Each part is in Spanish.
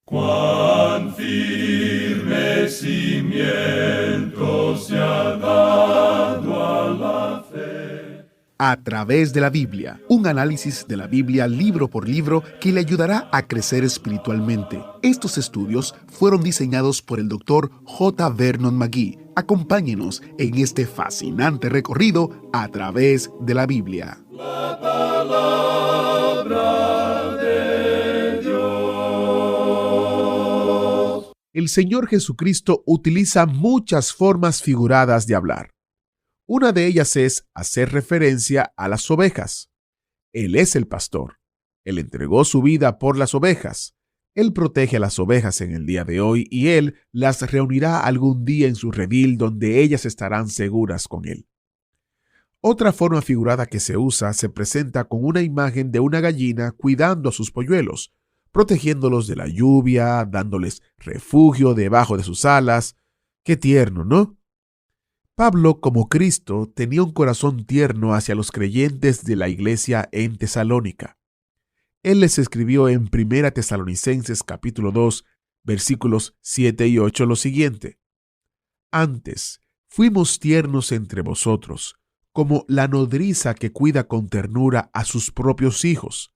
Cuán firme cimiento se ha dado a la fe. A través de la Biblia, un análisis de la Biblia libro por libro que le ayudará a crecer espiritualmente. Estos estudios fueron diseñados por el Dr. J. Vernon McGee. Acompáñenos en este fascinante recorrido a través de la Biblia. La palabra de Dios. El Señor Jesucristo utiliza muchas formas figuradas de hablar. Una de ellas es hacer referencia a las ovejas. Él es el pastor. Él entregó su vida por las ovejas. Él protege a las ovejas en el día de hoy y Él las reunirá algún día en su redil donde ellas estarán seguras con Él. Otra forma figurada que se usa se presenta con una imagen de una gallina cuidando a sus polluelos, protegiéndolos de la lluvia, dándoles refugio debajo de sus alas. ¡Qué tierno!, ¿no? Pablo, como Cristo, tenía un corazón tierno hacia los creyentes de la iglesia en Tesalónica. Él les escribió en 1 Tesalonicenses capítulo 2, versículos 7 y 8 lo siguiente: Antes, fuimos tiernos entre vosotros, como la nodriza que cuida con ternura a sus propios hijos.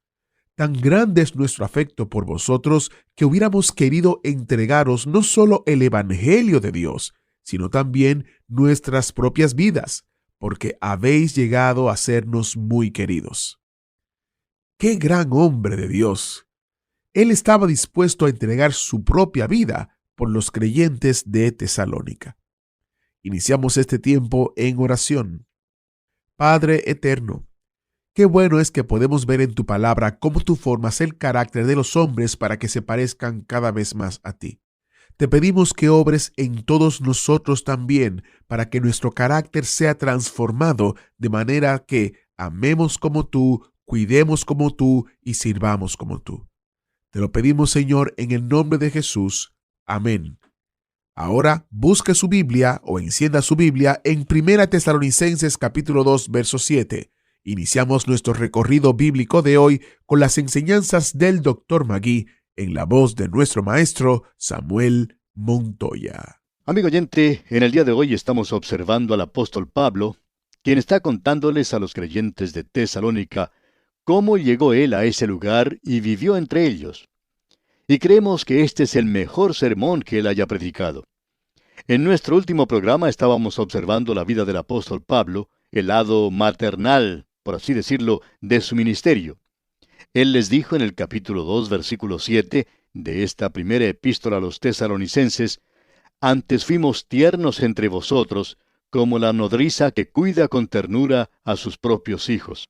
Tan grande es nuestro afecto por vosotros que hubiéramos querido entregaros no solo el Evangelio de Dios, sino también nuestras propias vidas, porque habéis llegado a sernos muy queridos. ¡Qué gran hombre de Dios! Él estaba dispuesto a entregar su propia vida por los creyentes de Tesalónica. Iniciamos este tiempo en oración. Padre eterno, qué bueno es que podemos ver en tu palabra cómo tú formas el carácter de los hombres para que se parezcan cada vez más a ti. Te pedimos que obres en todos nosotros también, para que nuestro carácter sea transformado de manera que amemos como tú, cuidemos como tú y sirvamos como tú. Te lo pedimos, Señor, en el nombre de Jesús. Amén. Ahora busque su Biblia o encienda su Biblia en 1 Tesalonicenses capítulo 2, verso 7. Iniciamos nuestro recorrido bíblico de hoy con las enseñanzas del Dr. McGee, en la voz de nuestro maestro Samuel Montoya. Amigo oyente, en el día de hoy estamos observando al apóstol Pablo, quien está contándoles a los creyentes de Tesalónica cómo llegó él a ese lugar y vivió entre ellos. Y creemos que este es el mejor sermón que él haya predicado. En nuestro último programa estábamos observando la vida del apóstol Pablo, el lado maternal, por así decirlo, de su ministerio. Él les dijo en el capítulo 2, versículo 7 de esta primera epístola a los tesalonicenses: Antes fuimos tiernos entre vosotros, como la nodriza que cuida con ternura a sus propios hijos.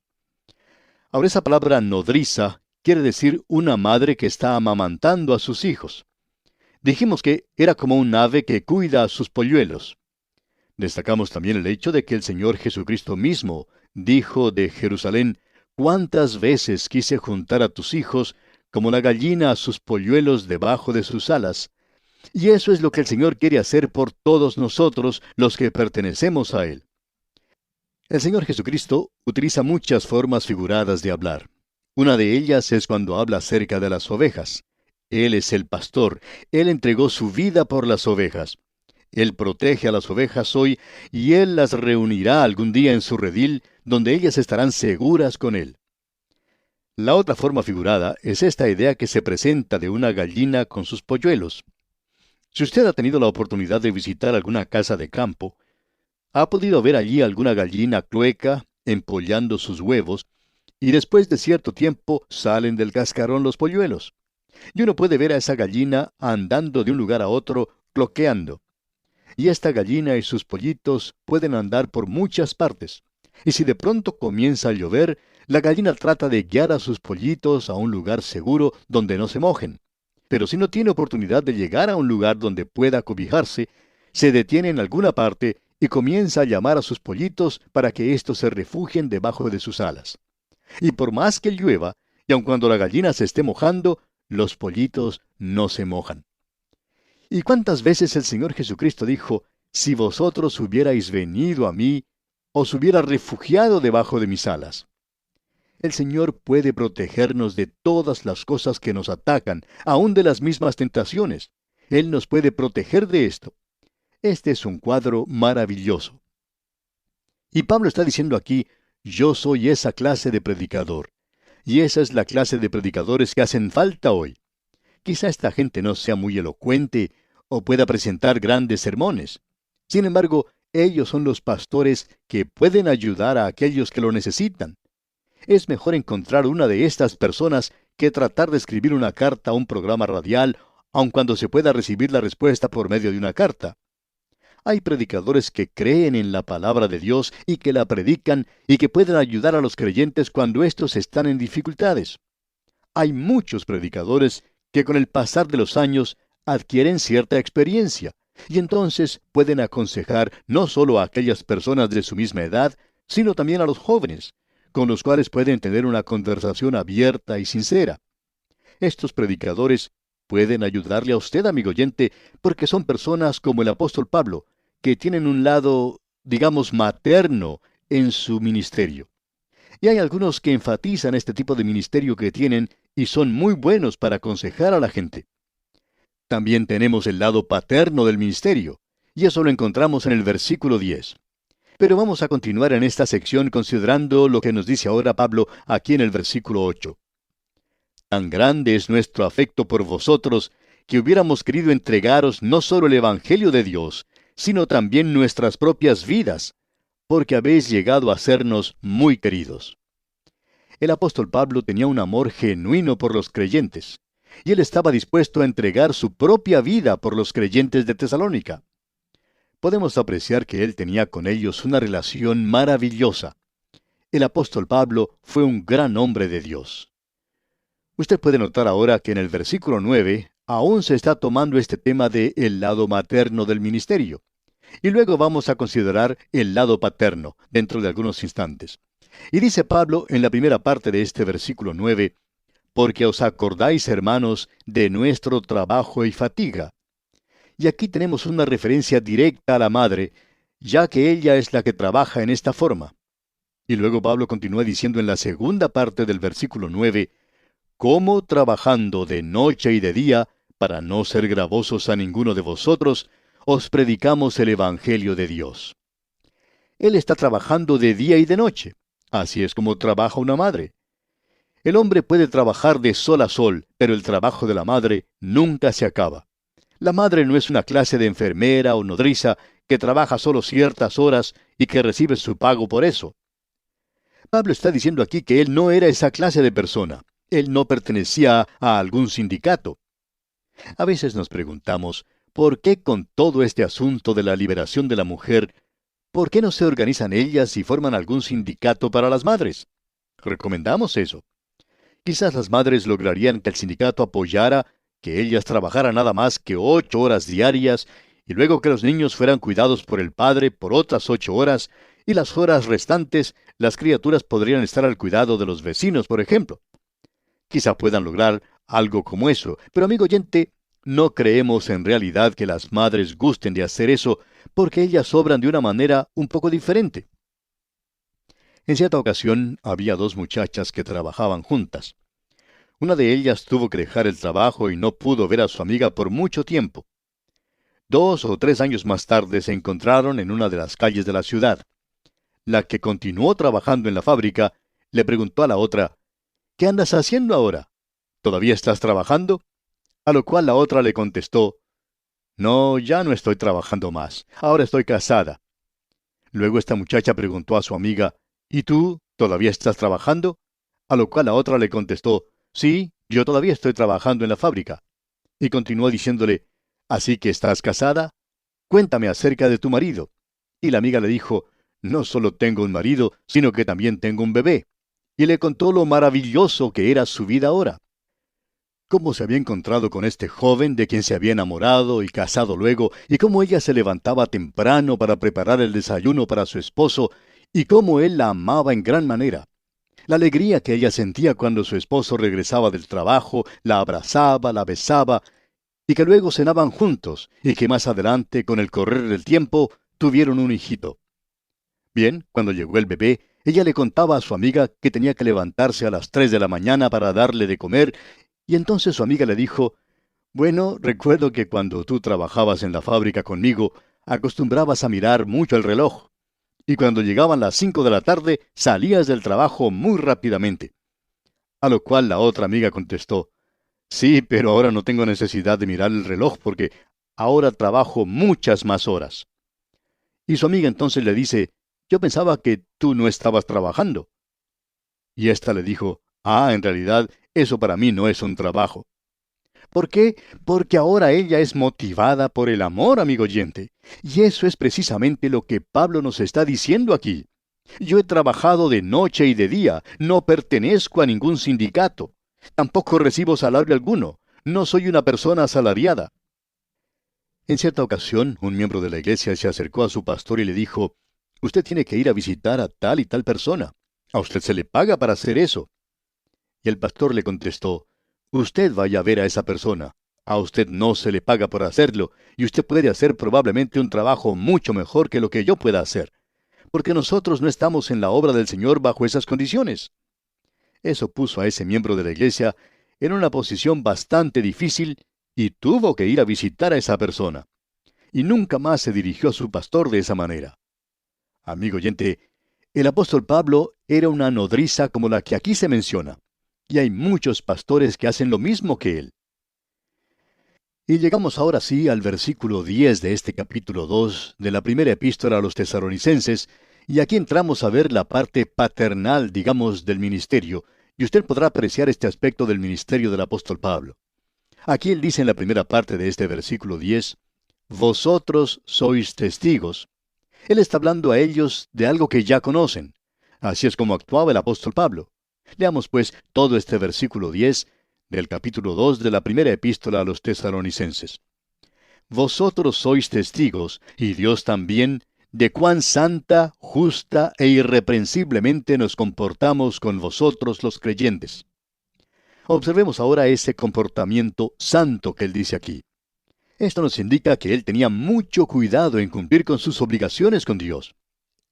Ahora, esa palabra nodriza quiere decir una madre que está amamantando a sus hijos. Dijimos que era como un ave que cuida a sus polluelos. Destacamos también el hecho de que el Señor Jesucristo mismo dijo de Jerusalén: ¿Cuántas veces quise juntar a tus hijos como la gallina a sus polluelos debajo de sus alas? Y eso es lo que el Señor quiere hacer por todos nosotros, los que pertenecemos a Él. El Señor Jesucristo utiliza muchas formas figuradas de hablar. Una de ellas es cuando habla acerca de las ovejas. Él es el pastor. Él entregó su vida por las ovejas. Él protege a las ovejas hoy y Él las reunirá algún día en su redil, donde ellas estarán seguras con Él. La otra forma figurada es esta idea que se presenta de una gallina con sus polluelos. Si usted ha tenido la oportunidad de visitar alguna casa de campo, ha podido ver allí alguna gallina clueca empollando sus huevos, y después de cierto tiempo salen del cascarón los polluelos. Y uno puede ver a esa gallina andando de un lugar a otro, cloqueando. Y esta gallina y sus pollitos pueden andar por muchas partes. Y si de pronto comienza a llover, la gallina trata de guiar a sus pollitos a un lugar seguro donde no se mojen. Pero si no tiene oportunidad de llegar a un lugar donde pueda cobijarse, se detiene en alguna parte y comienza a llamar a sus pollitos para que éstos se refugien debajo de sus alas. Y por más que llueva, y aun cuando la gallina se esté mojando, los pollitos no se mojan. ¿Y cuántas veces el Señor Jesucristo dijo: si vosotros hubierais venido a mí, os hubiera refugiado debajo de mis alas? El Señor puede protegernos de todas las cosas que nos atacan, aun de las mismas tentaciones. Él nos puede proteger de esto. Este es un cuadro maravilloso. Y Pablo está diciendo aquí, yo soy esa clase de predicador. Y esa es la clase de predicadores que hacen falta hoy. Quizá esta gente no sea muy elocuente o pueda presentar grandes sermones. Sin embargo, ellos son los pastores que pueden ayudar a aquellos que lo necesitan. Es mejor encontrar una de estas personas que tratar de escribir una carta a un programa radial, aun cuando se pueda recibir la respuesta por medio de una carta. Hay predicadores que creen en la palabra de Dios y que la predican y que pueden ayudar a los creyentes cuando éstos están en dificultades. Hay muchos predicadores que con el pasar de los años adquieren cierta experiencia y entonces pueden aconsejar no solo a aquellas personas de su misma edad, sino también a los jóvenes, con los cuales pueden tener una conversación abierta y sincera. Estos predicadores pueden ayudarle a usted, amigo oyente, porque son personas como el apóstol Pablo, que tienen un lado, digamos, materno en su ministerio. Y hay algunos que enfatizan este tipo de ministerio que tienen y son muy buenos para aconsejar a la gente. También tenemos el lado paterno del ministerio, y eso lo encontramos en el versículo 10. Pero vamos a continuar en esta sección considerando lo que nos dice ahora Pablo aquí en el versículo 8. Tan grande es nuestro afecto por vosotros, que hubiéramos querido entregaros no solo el Evangelio de Dios, sino también nuestras propias vidas, porque habéis llegado a sernos muy queridos. El apóstol Pablo tenía un amor genuino por los creyentes, y él estaba dispuesto a entregar su propia vida por los creyentes de Tesalónica. Podemos apreciar que él tenía con ellos una relación maravillosa. El apóstol Pablo fue un gran hombre de Dios. Usted puede notar ahora que en el versículo 9 aún se está tomando este tema de el lado materno del ministerio. Y luego vamos a considerar el lado paterno dentro de algunos instantes. Y dice Pablo en la primera parte de este versículo 9, porque os acordáis, hermanos, de nuestro trabajo y fatiga. Y aquí tenemos una referencia directa a la madre, ya que ella es la que trabaja en esta forma. Y luego Pablo continúa diciendo en la segunda parte del versículo 9, cómo trabajando de noche y de día, para no ser gravosos a ninguno de vosotros, os predicamos el Evangelio de Dios. Él está trabajando de día y de noche. Así es como trabaja una madre. El hombre puede trabajar de sol a sol, pero el trabajo de la madre nunca se acaba. La madre no es una clase de enfermera o nodriza que trabaja solo ciertas horas y que recibe su pago por eso. Pablo está diciendo aquí que él no era esa clase de persona. Él no pertenecía a algún sindicato. A veces nos preguntamos, ¿por qué con todo este asunto de la liberación de la mujer, por qué no se organizan ellas y forman algún sindicato para las madres? Recomendamos eso. Quizás las madres lograrían que el sindicato apoyara que ellas trabajaran nada más que 8 horas diarias y luego que los niños fueran cuidados por el padre por otras 8 horas y las horas restantes las criaturas podrían estar al cuidado de los vecinos, por ejemplo. Quizá puedan lograr algo como eso, pero amigo oyente, no creemos en realidad que las madres gusten de hacer eso porque ellas obran de una manera un poco diferente. En cierta ocasión había 2 muchachas que trabajaban juntas. Una de ellas tuvo que dejar el trabajo y no pudo ver a su amiga por mucho tiempo. 2 o 3 años más tarde se encontraron en una de las calles de la ciudad. La que continuó trabajando en la fábrica le preguntó a la otra, ¿qué andas haciendo ahora? ¿Todavía estás trabajando? A lo cual la otra le contestó, no, ya no estoy trabajando más, ahora estoy casada. Luego esta muchacha preguntó a su amiga, ¿y tú todavía estás trabajando? A lo cual la otra le contestó, sí, yo todavía estoy trabajando en la fábrica. Y continuó diciéndole, ¿así que estás casada? Cuéntame acerca de tu marido. Y la amiga le dijo, no solo tengo un marido, sino que también tengo un bebé. Y le contó lo maravilloso que era su vida ahora. Cómo se había encontrado con este joven de quien se había enamorado y casado luego, y cómo ella se levantaba temprano para preparar el desayuno para su esposo, y cómo él la amaba en gran manera. La alegría que ella sentía cuando su esposo regresaba del trabajo, la abrazaba, la besaba, y que luego cenaban juntos, y que más adelante, con el correr del tiempo, tuvieron un hijito. Bien, cuando llegó el bebé, Ella le contaba a su amiga que tenía que levantarse a las 3 de la mañana para darle de comer, y entonces su amiga le dijo, bueno, recuerdo que cuando tú trabajabas en la fábrica conmigo, acostumbrabas a mirar mucho el reloj, y cuando llegaban las 5 de la tarde, salías del trabajo muy rápidamente. A lo cual la otra amiga contestó, sí, pero ahora no tengo necesidad de mirar el reloj porque ahora trabajo muchas más horas. Y su amiga entonces le dice, yo pensaba que tú no estabas trabajando. Y ésta le dijo, en realidad, eso para mí no es un trabajo. ¿Por qué? Porque ahora ella es motivada por el amor, amigo oyente. Y eso es precisamente lo que Pablo nos está diciendo aquí. Yo he trabajado de noche y de día, no pertenezco a ningún sindicato. Tampoco recibo salario alguno, no soy una persona asalariada. En cierta ocasión, un miembro de la iglesia se acercó a su pastor y le dijo, usted tiene que ir a visitar a tal y tal persona. A usted se le paga para hacer eso. Y el pastor le contestó, usted vaya a ver a esa persona. A usted no se le paga por hacerlo, y usted puede hacer probablemente un trabajo mucho mejor que lo que yo pueda hacer, porque nosotros no estamos en la obra del Señor bajo esas condiciones. Eso puso a ese miembro de la iglesia en una posición bastante difícil y tuvo que ir a visitar a esa persona. Y nunca más se dirigió a su pastor de esa manera. Amigo oyente, el apóstol Pablo era una nodriza como la que aquí se menciona. Y hay muchos pastores que hacen lo mismo que él. Y llegamos ahora sí al versículo 10 de este capítulo 2 de la primera epístola a los tesalonicenses, y aquí entramos a ver la parte paternal, digamos, del ministerio, y usted podrá apreciar este aspecto del ministerio del apóstol Pablo. Aquí él dice en la primera parte de este versículo 10, vosotros sois testigos. Él está hablando a ellos de algo que ya conocen. Así es como actuaba el apóstol Pablo. Leamos pues todo este versículo 10 del capítulo 2 de la primera epístola a los tesalonicenses. Vosotros sois testigos, y Dios también, de cuán santa, justa e irreprensiblemente nos comportamos con vosotros los creyentes. Observemos ahora ese comportamiento santo que él dice aquí. Esto nos indica que él tenía mucho cuidado en cumplir con sus obligaciones con Dios.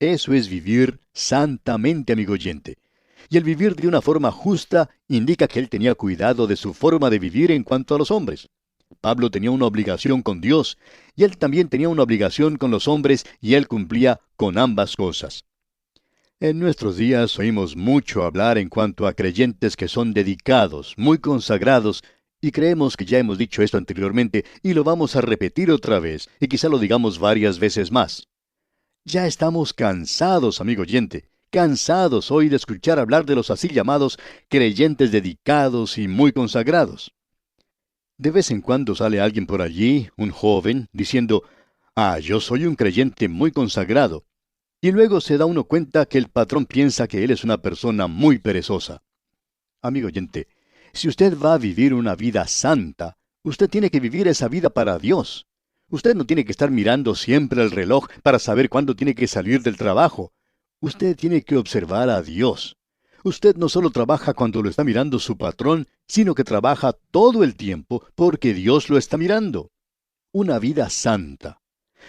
Eso es vivir santamente, amigo oyente. Y el vivir de una forma justa indica que él tenía cuidado de su forma de vivir en cuanto a los hombres. Pablo tenía una obligación con Dios, y él también tenía una obligación con los hombres, y él cumplía con ambas cosas. En nuestros días oímos mucho hablar en cuanto a creyentes que son dedicados, muy consagrados, y creemos que ya hemos dicho esto anteriormente, y lo vamos a repetir otra vez, y quizá lo digamos varias veces más. Ya estamos cansados, amigo oyente, cansados hoy de escuchar hablar de los así llamados creyentes dedicados y muy consagrados. De vez en cuando sale alguien por allí, un joven, diciendo, yo soy un creyente muy consagrado. Y luego se da uno cuenta que el patrón piensa que él es una persona muy perezosa. Amigo oyente, si usted va a vivir una vida santa, usted tiene que vivir esa vida para Dios. Usted no tiene que estar mirando siempre el reloj para saber cuándo tiene que salir del trabajo. Usted tiene que observar a Dios. Usted no solo trabaja cuando lo está mirando su patrón, sino que trabaja todo el tiempo porque Dios lo está mirando. Una vida santa.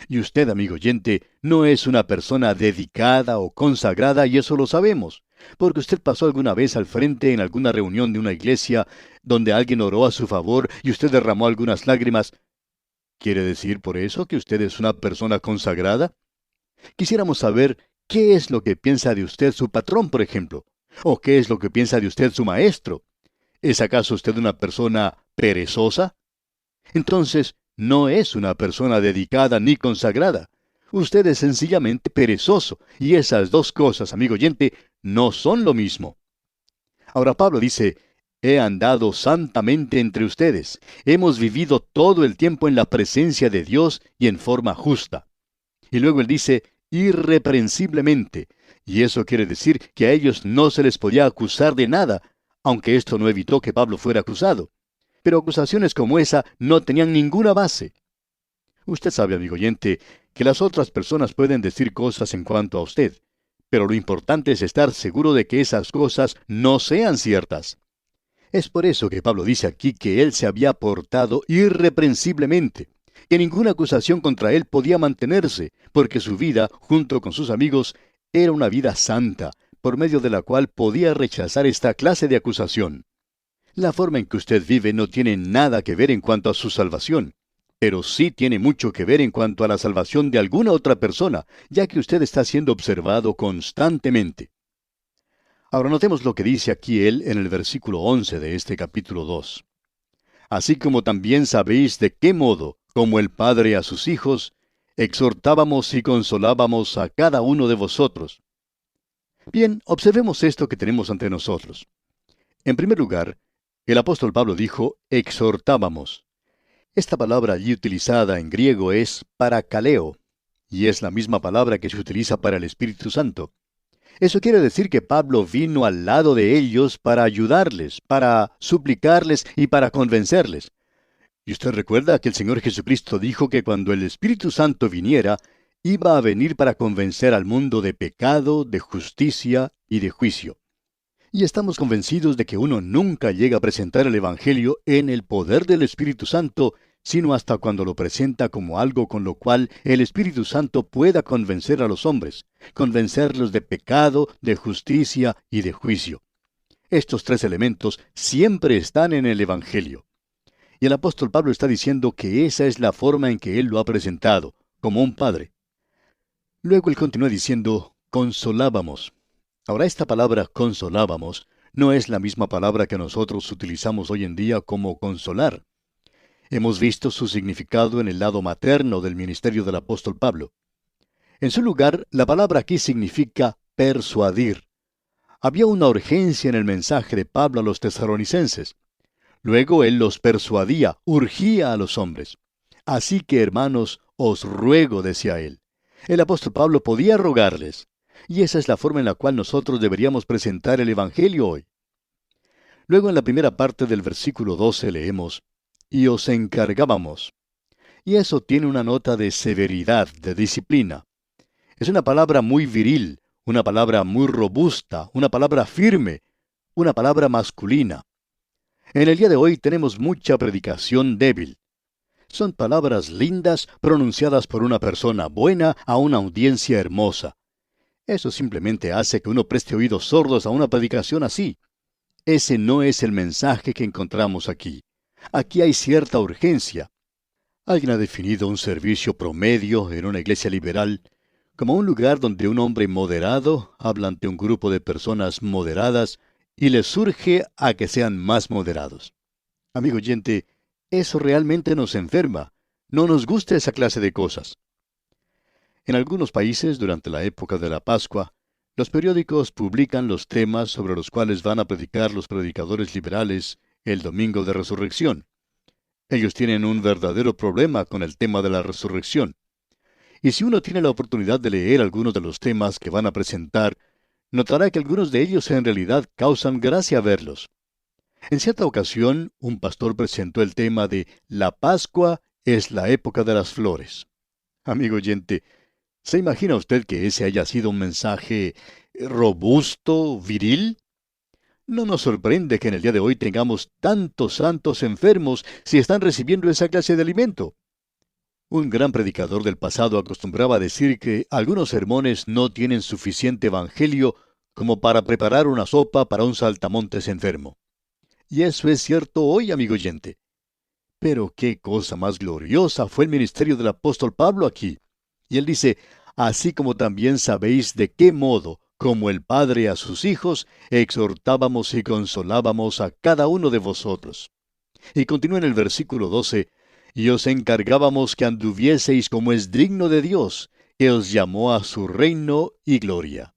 Y usted, amigo oyente, no es una persona dedicada o consagrada, y eso lo sabemos, porque usted pasó alguna vez al frente en alguna reunión de una iglesia donde alguien oró a su favor y usted derramó algunas lágrimas. ¿Quiere decir por eso que usted es una persona consagrada? Quisiéramos saber qué es lo que piensa de usted su patrón, por ejemplo, o qué es lo que piensa de usted su maestro. ¿Es acaso usted una persona perezosa? Entonces, no es una persona dedicada ni consagrada. Usted es sencillamente perezoso, y esas dos cosas, amigo oyente, no son lo mismo. Ahora Pablo dice, he andado santamente entre ustedes. Hemos vivido todo el tiempo en la presencia de Dios y en forma justa. Y luego él dice, irreprensiblemente. Y eso quiere decir que a ellos no se les podía acusar de nada, aunque esto no evitó que Pablo fuera acusado. Pero acusaciones como esa no tenían ninguna base. Usted sabe, amigo oyente, que las otras personas pueden decir cosas en cuanto a usted, pero lo importante es estar seguro de que esas cosas no sean ciertas. Es por eso que Pablo dice aquí que él se había portado irreprensiblemente, que ninguna acusación contra él podía mantenerse, porque su vida, junto con sus amigos, era una vida santa, por medio de la cual podía rechazar esta clase de acusación. La forma en que usted vive no tiene nada que ver en cuanto a su salvación, pero sí tiene mucho que ver en cuanto a la salvación de alguna otra persona, ya que usted está siendo observado constantemente. Ahora notemos lo que dice aquí él en el versículo 11 de este capítulo 2. Así como también sabéis de qué modo, como el Padre a sus hijos, exhortábamos y consolábamos a cada uno de vosotros. Bien, observemos esto que tenemos ante nosotros. En primer lugar, el apóstol Pablo dijo, exhortábamos. Esta palabra allí utilizada en griego es parakaleo, y es la misma palabra que se utiliza para el Espíritu Santo. Eso quiere decir que Pablo vino al lado de ellos para ayudarles, para suplicarles y para convencerles. Y usted recuerda que el Señor Jesucristo dijo que cuando el Espíritu Santo viniera, iba a venir para convencer al mundo de pecado, de justicia y de juicio. Y estamos convencidos de que uno nunca llega a presentar el Evangelio en el poder del Espíritu Santo, sino hasta cuando lo presenta como algo con lo cual el Espíritu Santo pueda convencer a los hombres, convencerlos de pecado, de justicia y de juicio. Estos tres elementos siempre están en el Evangelio. Y el apóstol Pablo está diciendo que esa es la forma en que él lo ha presentado, como un padre. Luego él continúa diciendo, consolábamos. Ahora esta palabra consolábamos no es la misma palabra que nosotros utilizamos hoy en día como consolar. Hemos visto su significado en el lado materno del ministerio del apóstol Pablo. En su lugar, la palabra aquí significa persuadir. Había una urgencia en el mensaje de Pablo a los tesalonicenses. Luego él los persuadía, urgía a los hombres. Así que, hermanos, os ruego, decía él. El apóstol Pablo podía rogarles, y esa es la forma en la cual nosotros deberíamos presentar el Evangelio hoy. Luego en la primera parte del versículo 12 leemos, y os encargábamos. Y eso tiene una nota de severidad, de disciplina. Es una palabra muy viril, una palabra muy robusta, una palabra firme, una palabra masculina. En el día de hoy tenemos mucha predicación débil. Son palabras lindas pronunciadas por una persona buena a una audiencia hermosa. Eso simplemente hace que uno preste oídos sordos a una predicación así. Ese no es el mensaje que encontramos aquí. Aquí hay cierta urgencia. Alguien ha definido un servicio promedio en una iglesia liberal como un lugar donde un hombre moderado habla ante un grupo de personas moderadas y les urge a que sean más moderados. Amigo oyente, eso realmente nos enferma. No nos gusta esa clase de cosas. En algunos países, durante la época de la Pascua, los periódicos publican los temas sobre los cuales van a predicar los predicadores liberales el domingo de resurrección. Ellos tienen un verdadero problema con el tema de la resurrección. Y si uno tiene la oportunidad de leer algunos de los temas que van a presentar, notará que algunos de ellos en realidad causan gracia verlos. En cierta ocasión, un pastor presentó el tema de La Pascua es la época de las flores. Amigo oyente, ¿se imagina usted que ese haya sido un mensaje robusto, viril? No nos sorprende que en el día de hoy tengamos tantos santos enfermos si están recibiendo esa clase de alimento. Un gran predicador del pasado acostumbraba a decir que algunos sermones no tienen suficiente evangelio como para preparar una sopa para un saltamontes enfermo. Y eso es cierto hoy, amigo oyente. Pero qué cosa más gloriosa fue el ministerio del apóstol Pablo aquí. Y él dice, así como también sabéis de qué modo, como el Padre a sus hijos, exhortábamos y consolábamos a cada uno de vosotros. Y continúa en el versículo 12, y os encargábamos que anduvieseis como es digno de Dios, que os llamó a su reino y gloria.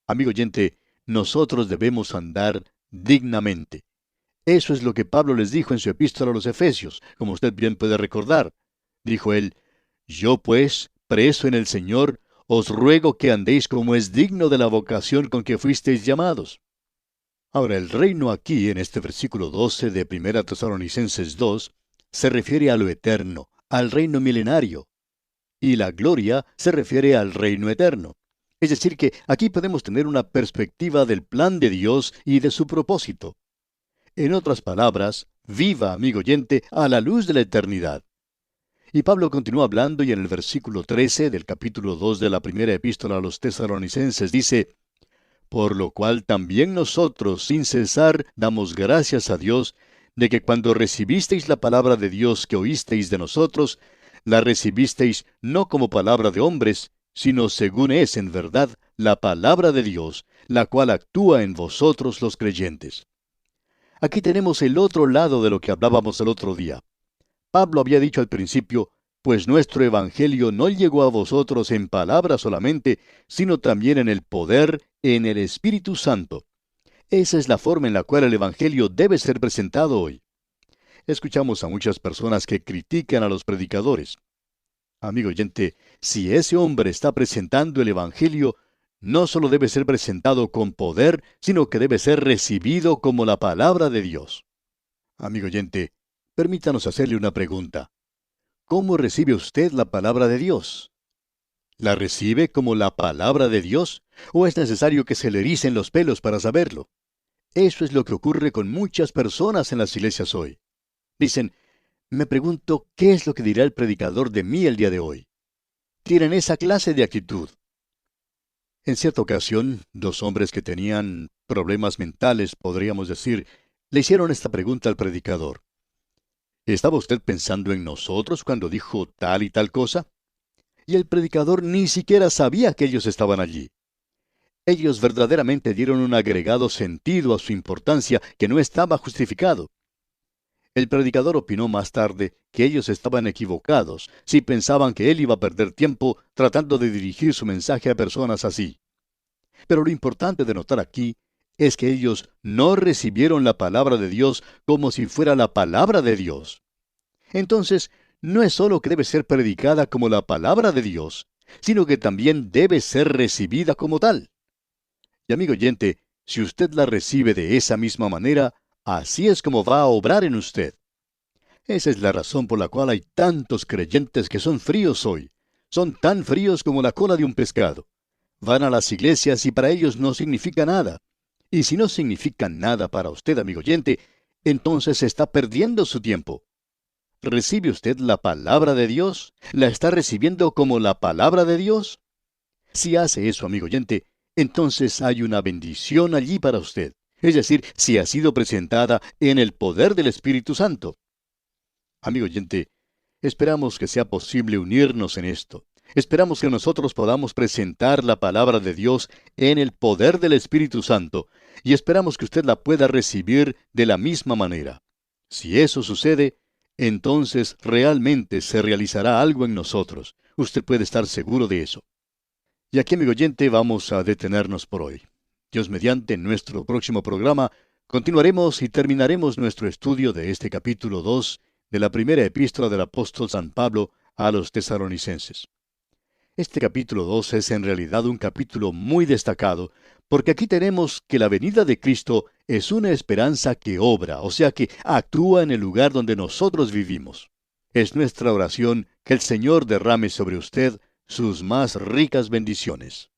Amigo oyente, nosotros debemos andar dignamente. Eso es lo que Pablo les dijo en su epístola a los Efesios, como usted bien puede recordar. Dijo él, yo pues, preso en el Señor, os ruego que andéis como es digno de la vocación con que fuisteis llamados. Ahora, el reino aquí, en este versículo 12 de 1 Tesalonicenses 2, se refiere a lo eterno, al reino milenario. Y la gloria se refiere al reino eterno. Es decir, que aquí podemos tener una perspectiva del plan de Dios y de su propósito. En otras palabras, viva, amigo oyente, a la luz de la eternidad. Y Pablo continúa hablando y en el versículo 13 del capítulo 2 de la primera epístola a los tesalonicenses dice, Por lo cual también nosotros, sin cesar, damos gracias a Dios de que cuando recibisteis la palabra de Dios que oísteis de nosotros, la recibisteis no como palabra de hombres, sino según es en verdad la palabra de Dios, la cual actúa en vosotros los creyentes. Aquí tenemos el otro lado de lo que hablábamos el otro día. Pablo había dicho al principio, pues nuestro evangelio no llegó a vosotros en palabra solamente, sino también en el poder, en el Espíritu Santo. Esa es la forma en la cual el evangelio debe ser presentado hoy. Escuchamos a muchas personas que critican a los predicadores. Amigo oyente, si ese hombre está presentando el evangelio, no solo debe ser presentado con poder, sino que debe ser recibido como la palabra de Dios. Amigo oyente, permítanos hacerle una pregunta. ¿Cómo recibe usted la palabra de Dios? ¿La recibe como la palabra de Dios? ¿O es necesario que se le ericen los pelos para saberlo? Eso es lo que ocurre con muchas personas en las iglesias hoy. Dicen, me pregunto, ¿qué es lo que dirá el predicador de mí el día de hoy? Tienen esa clase de actitud. En cierta ocasión, dos hombres que tenían problemas mentales, podríamos decir, le hicieron esta pregunta al predicador. ¿Estaba usted pensando en nosotros cuando dijo tal y tal cosa? Y el predicador ni siquiera sabía que ellos estaban allí. Ellos verdaderamente dieron un agregado sentido a su importancia que no estaba justificado. El predicador opinó más tarde que ellos estaban equivocados si pensaban que él iba a perder tiempo tratando de dirigir su mensaje a personas así. Pero lo importante de notar aquí es que ellos no recibieron la palabra de Dios como si fuera la palabra de Dios. Entonces, no es solo que debe ser predicada como la palabra de Dios, sino que también debe ser recibida como tal. Y amigo oyente, si usted la recibe de esa misma manera, así es como va a obrar en usted. Esa es la razón por la cual hay tantos creyentes que son fríos hoy. Son tan fríos como la cola de un pescado. Van a las iglesias y para ellos no significa nada. Y si no significa nada para usted, amigo oyente, entonces está perdiendo su tiempo. ¿Recibe usted la palabra de Dios? ¿La está recibiendo como la palabra de Dios? Si hace eso, amigo oyente, entonces hay una bendición allí para usted. Es decir, si ha sido presentada en el poder del Espíritu Santo. Amigo oyente, esperamos que sea posible unirnos en esto. Esperamos que nosotros podamos presentar la palabra de Dios en el poder del Espíritu Santo, y esperamos que usted la pueda recibir de la misma manera. Si eso sucede, entonces realmente se realizará algo en nosotros. Usted puede estar seguro de eso. Y aquí, amigo oyente, vamos a detenernos por hoy. Dios mediante, en nuestro próximo programa, continuaremos y terminaremos nuestro estudio de este capítulo 2 de la primera epístola del apóstol San Pablo a los tesalonicenses. Este capítulo 2 es en realidad un capítulo muy destacado, porque aquí tenemos que la venida de Cristo es una esperanza que obra, o sea que actúa en el lugar donde nosotros vivimos. Es nuestra oración que el Señor derrame sobre usted sus más ricas bendiciones.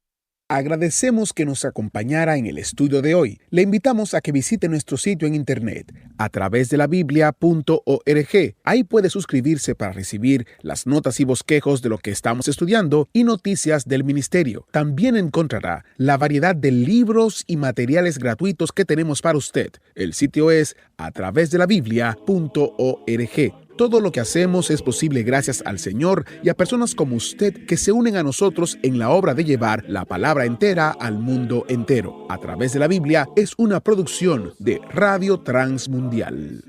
Agradecemos que nos acompañara en el estudio de hoy. Le invitamos a que visite nuestro sitio en internet a través de la biblia.org. Ahí puede suscribirse para recibir las notas y bosquejos de lo que estamos estudiando y noticias del ministerio. También encontrará la variedad de libros y materiales gratuitos que tenemos para usted. El sitio es a través de la biblia.org. Todo lo que hacemos es posible gracias al Señor y a personas como usted que se unen a nosotros en la obra de llevar la palabra entera al mundo entero. A través de la Biblia es una producción de Radio Transmundial.